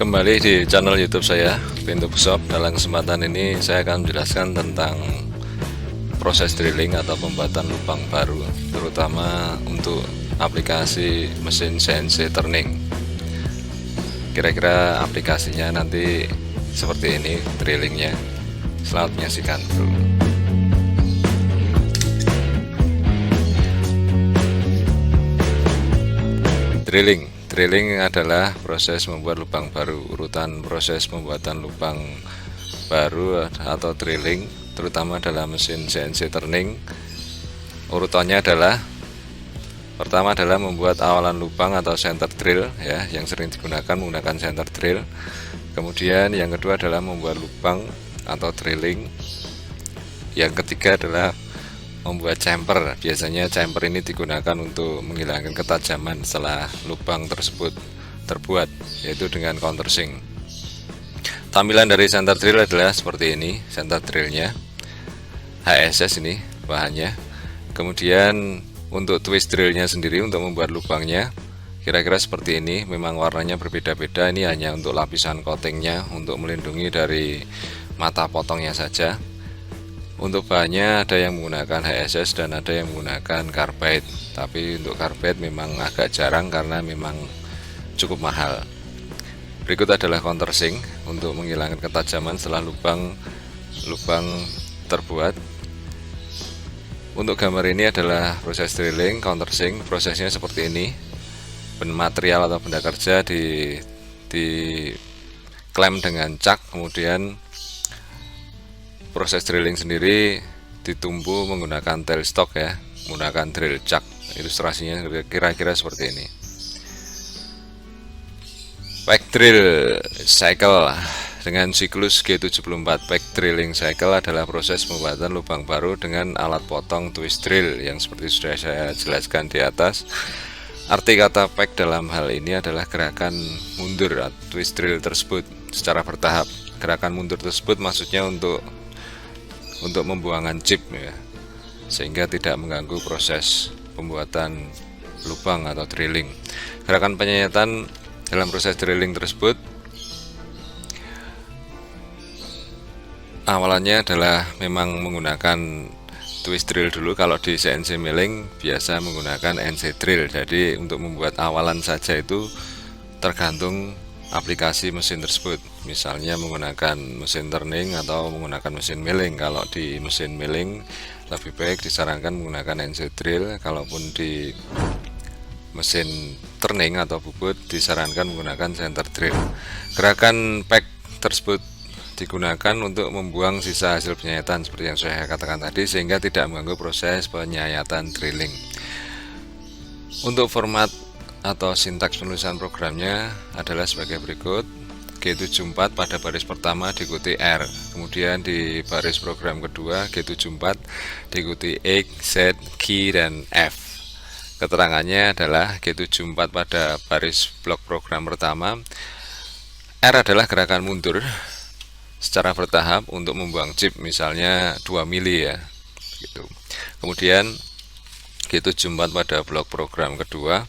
kembali di channel YouTube saya, Pintu Shop. Dalam kesempatan ini saya akan menjelaskan tentang proses drilling atau pembuatan lubang baru, terutama untuk aplikasi mesin CNC turning. Kira-kira aplikasinya nanti seperti ini drillingnya. Selamat menyaksikan dulu. Drilling adalah proses membuat lubang baru. Urutan proses pembuatan lubang baru atau drilling, terutama dalam mesin CNC turning, urutannya adalah pertama adalah membuat awalan lubang atau center drill, ya, yang sering digunakan menggunakan center drill. Kemudian yang kedua adalah membuat lubang atau drilling. Yang ketiga adalah membuat chamfer. Biasanya chamfer ini digunakan untuk menghilangkan ketajaman setelah lubang tersebut terbuat, yaitu dengan countersink. Tampilan dari center drill adalah seperti ini. Center drillnya HSS ini bahannya. Kemudian untuk twist drillnya sendiri untuk membuat lubangnya kira-kira seperti ini. Memang warnanya berbeda-beda. Ini hanya untuk lapisan coatingnya, untuk melindungi dari mata potongnya saja. Untuk bahannya ada yang menggunakan HSS dan ada yang menggunakan carbide. Tapi untuk carbide memang agak jarang karena memang cukup mahal. Berikut adalah countersink untuk menghilangkan ketajaman setelah lubang terbuat. Untuk gambar ini adalah proses drilling countersink. Prosesnya seperti ini. Material atau benda kerja di klem dengan cak, kemudian proses drilling sendiri ditumbuh menggunakan tailstock, ya, menggunakan drill cak. Ilustrasinya kira-kira seperti ini. Pack drill cycle dengan siklus G74. Pack drilling cycle adalah proses pembuatan lubang baru dengan alat potong twist drill yang seperti sudah saya jelaskan di atas. Arti kata pack dalam hal ini adalah gerakan mundur twist drill tersebut secara bertahap. Gerakan mundur tersebut maksudnya untuk membuangan chip, ya, sehingga tidak mengganggu proses pembuatan lubang atau drilling. Gerakan penyayatan dalam proses drilling tersebut awalannya adalah memang menggunakan twist drill dulu. Kalau di CNC milling biasa menggunakan NC drill. Jadi untuk membuat awalan saja itu tergantung aplikasi mesin tersebut. Misalnya menggunakan mesin turning atau menggunakan mesin milling. Kalau di mesin milling lebih baik disarankan menggunakan NC drill. Kalaupun di mesin turning atau bubut disarankan menggunakan center drill. Gerakan pack tersebut digunakan untuk membuang sisa hasil penyayatan seperti yang saya katakan tadi, sehingga tidak mengganggu proses penyayatan drilling. Untuk format atau sintaks penulisan programnya adalah sebagai berikut. G74 pada baris pertama diikuti R, kemudian di baris program kedua G74 diikuti X, Z, Q, dan F. Keterangannya adalah G74 pada baris blok program pertama. R adalah gerakan mundur secara bertahap untuk membuang chip, misalnya 2 mili, ya, gitu. Kemudian G74 pada blok program kedua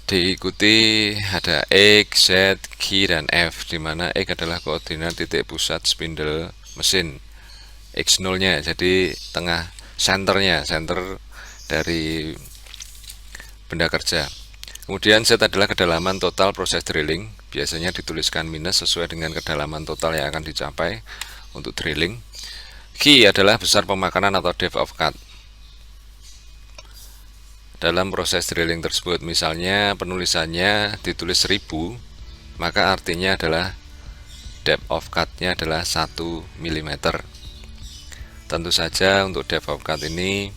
diikuti ada X, Z, Q, dan F, di mana X adalah koordinat titik pusat spindle mesin, X0 nya, jadi tengah center dari benda kerja. Kemudian Z adalah kedalaman total proses drilling, biasanya dituliskan minus sesuai dengan kedalaman total yang akan dicapai untuk drilling. Q adalah besar pemakanan atau depth of cut dalam proses drilling tersebut. Misalnya penulisannya ditulis 1000, maka artinya adalah depth of cut-nya adalah 1 mm. Tentu saja untuk depth of cut ini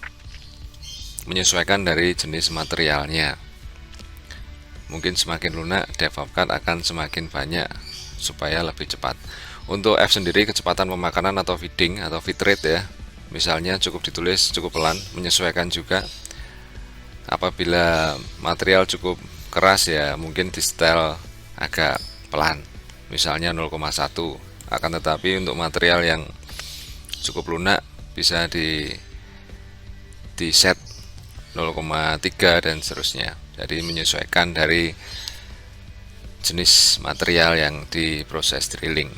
menyesuaikan dari jenis materialnya. Mungkin semakin lunak depth of cut akan semakin banyak supaya lebih cepat. Untuk F sendiri kecepatan pemakanan atau feeding atau feed rate, ya, misalnya cukup ditulis cukup pelan, menyesuaikan juga. Apabila material cukup keras, ya mungkin di setel agak pelan, misalnya 0,1. Akan tetapi untuk material yang cukup lunak bisa di set 0,3 dan seterusnya. Jadi menyesuaikan dari jenis material yang diproses drilling.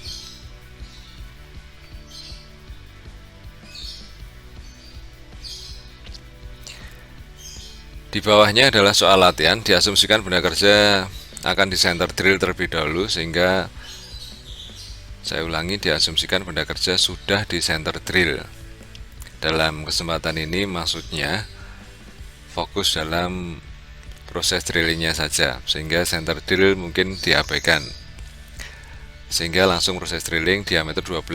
Di bawahnya adalah soal latihan. Diasumsikan benda kerja akan di center drill terlebih dahulu, sehingga saya ulangi, diasumsikan benda kerja sudah di center drill. Dalam kesempatan ini maksudnya fokus dalam proses drillingnya saja, sehingga center drill mungkin diabaikan, sehingga langsung proses drilling diameter 12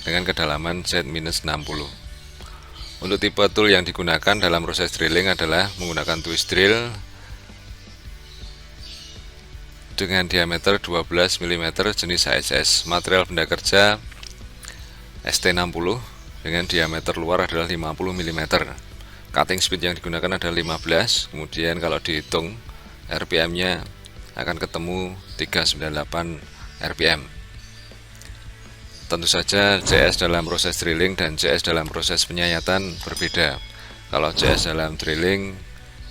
dengan kedalaman Z-60. Untuk tipe tool yang digunakan dalam proses drilling adalah menggunakan twist drill dengan diameter 12 mm jenis HSS. Material benda kerja ST60 dengan diameter luar adalah 50 mm. Cutting speed yang digunakan adalah 15. Kemudian kalau dihitung RPM-nya akan ketemu 398 RPM. Tentu saja CS dalam proses drilling dan CS dalam proses penyayatan berbeda. Kalau CS dalam drilling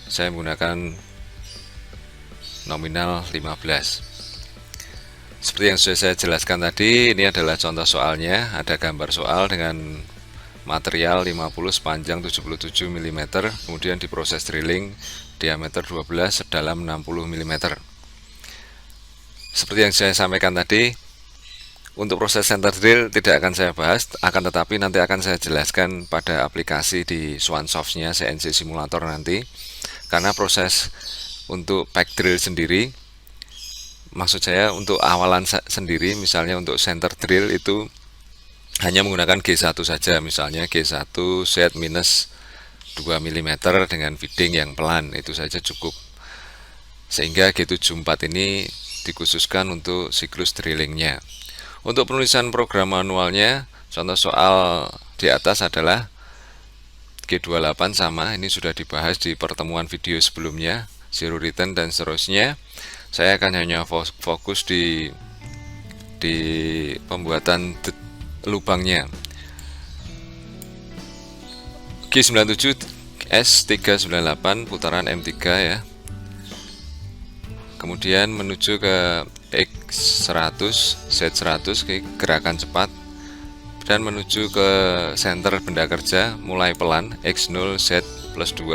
saya menggunakan nominal 15. Seperti yang sudah saya jelaskan tadi, ini adalah contoh soalnya. Ada gambar soal dengan material 50 sepanjang 77 mm, kemudian diproses drilling diameter 12 sedalam 60 mm. Seperti yang saya sampaikan tadi, untuk proses center drill tidak akan saya bahas, akan tetapi nanti akan saya jelaskan pada aplikasi di Swansoft-nya CNC Simulator nanti. Karena proses untuk pack drill sendiri, maksud saya untuk awalan sendiri, misalnya untuk center drill itu hanya menggunakan G1 saja, misalnya G1 Z minus 2 mm dengan feeding yang pelan, itu saja cukup. Sehingga G74 ini dikhususkan untuk siklus drillingnya. Untuk penulisan program manualnya, contoh soal di atas adalah G28 sama, ini sudah dibahas di pertemuan video sebelumnya, zero return dan seterusnya. Saya akan hanya fokus di pembuatan lubangnya. G97 S398 putaran M3 ya. Kemudian menuju ke X100 Z100 ke gerakan cepat, dan menuju ke center benda kerja mulai pelan, X0 Z+2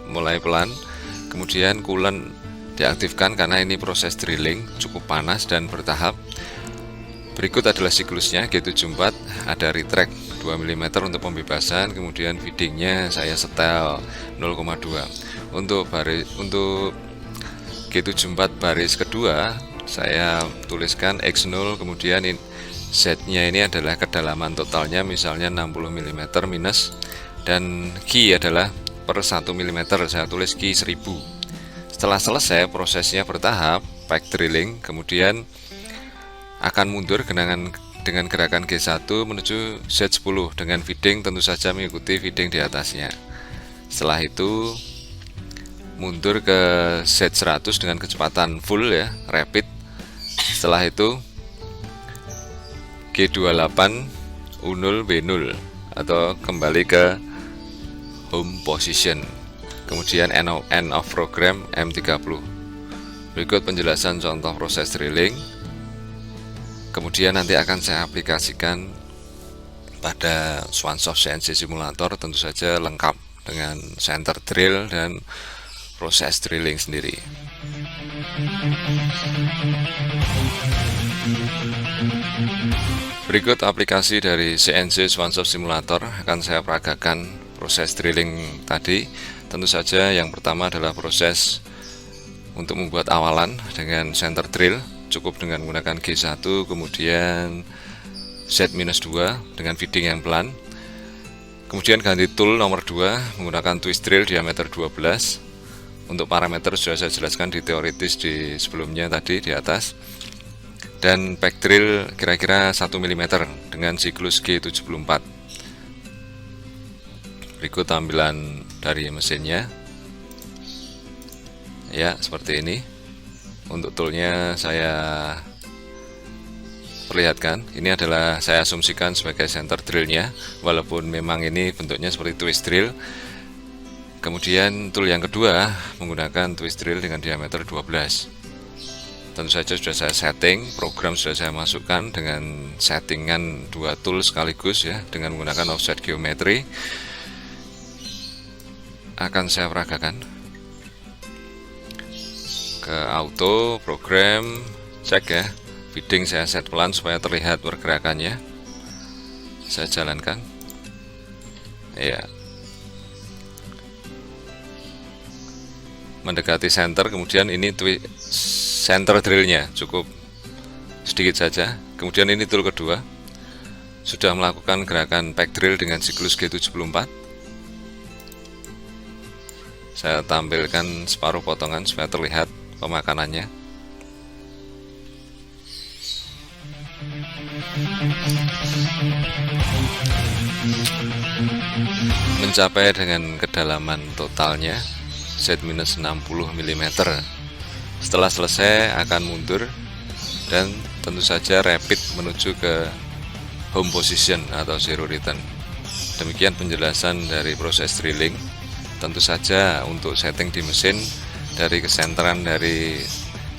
mulai pelan. Kemudian coolant diaktifkan karena ini proses drilling cukup panas dan bertahap. Berikut adalah siklusnya. G74 ada retract 2 mm untuk pembebasan, kemudian feedingnya saya setel 0,2. Untuk G74 baris kedua saya tuliskan X0, kemudian Z-nya ini adalah kedalaman totalnya misalnya 60 mm minus, dan Ki adalah per 1 mm, saya tulis Ki 1000. Setelah selesai prosesnya bertahap pack drilling, kemudian akan mundur dengan gerakan G1 menuju Z10 dengan feeding tentu saja mengikuti feeding di atasnya. Setelah itu mundur ke Z100 dengan kecepatan full ya, rapid. Setelah itu G28 U0 B0 atau kembali ke home position. Kemudian end of program M30. Berikut penjelasan contoh proses drilling. Kemudian nanti akan saya aplikasikan pada Swansoft CNC Simulator, tentu saja lengkap dengan center drill dan proses drilling sendiri. Berikut aplikasi dari CNC Swansoft Simulator, akan saya peragakan proses drilling tadi. Tentu saja yang pertama adalah proses untuk membuat awalan dengan center drill, cukup dengan menggunakan G1, kemudian Z-2 dengan feeding yang pelan. Kemudian ganti tool nomor 2 menggunakan twist drill diameter 12. Untuk parameter sudah saya jelaskan di teoritis di sebelumnya tadi di atas. Dan pack drill kira-kira 1 mm dengan siklus G74. Berikut tampilan dari mesinnya. Ya, seperti ini. Untuk toolnya saya perlihatkan. Ini adalah saya asumsikan sebagai center drillnya, walaupun memang ini bentuknya seperti twist drill. Kemudian tool yang kedua menggunakan twist drill dengan diameter 12. Tentu saja sudah saya setting, program sudah saya masukkan dengan settingan 2 tool sekaligus ya, dengan menggunakan offset geometry. Akan saya peragakan ke auto, program, cek ya, feeding saya set pelan supaya terlihat pergerakannya. Saya jalankan ya, mendekati center. Kemudian ini center drillnya cukup sedikit saja. Kemudian ini tool kedua, sudah melakukan gerakan pack drill dengan siklus G74. Saya tampilkan separuh potongan supaya terlihat pemakanannya. Mencapai dengan kedalaman totalnya Z-60 mm. Setelah selesai akan mundur dan tentu saja rapid menuju ke home position atau zero return. Demikian penjelasan dari proses drilling. Tentu saja untuk setting di mesin, dari kesenteran dari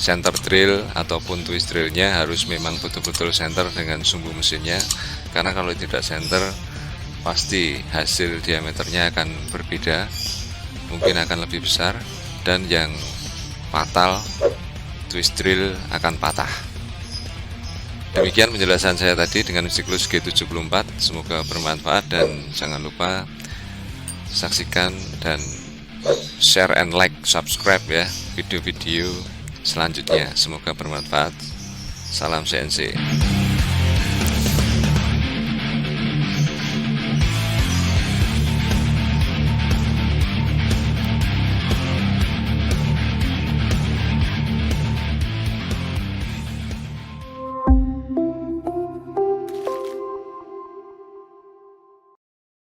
center drill ataupun twist drillnya harus memang betul-betul center dengan sumbu mesinnya, karena kalau tidak center pasti hasil diameternya akan berbeda, mungkin akan lebih besar, dan yang fatal twist drill akan patah. Demikian penjelasan saya tadi dengan siklus G74, semoga bermanfaat dan jangan lupa saksikan dan share and like, subscribe ya video-video selanjutnya, semoga bermanfaat. Salam CNC.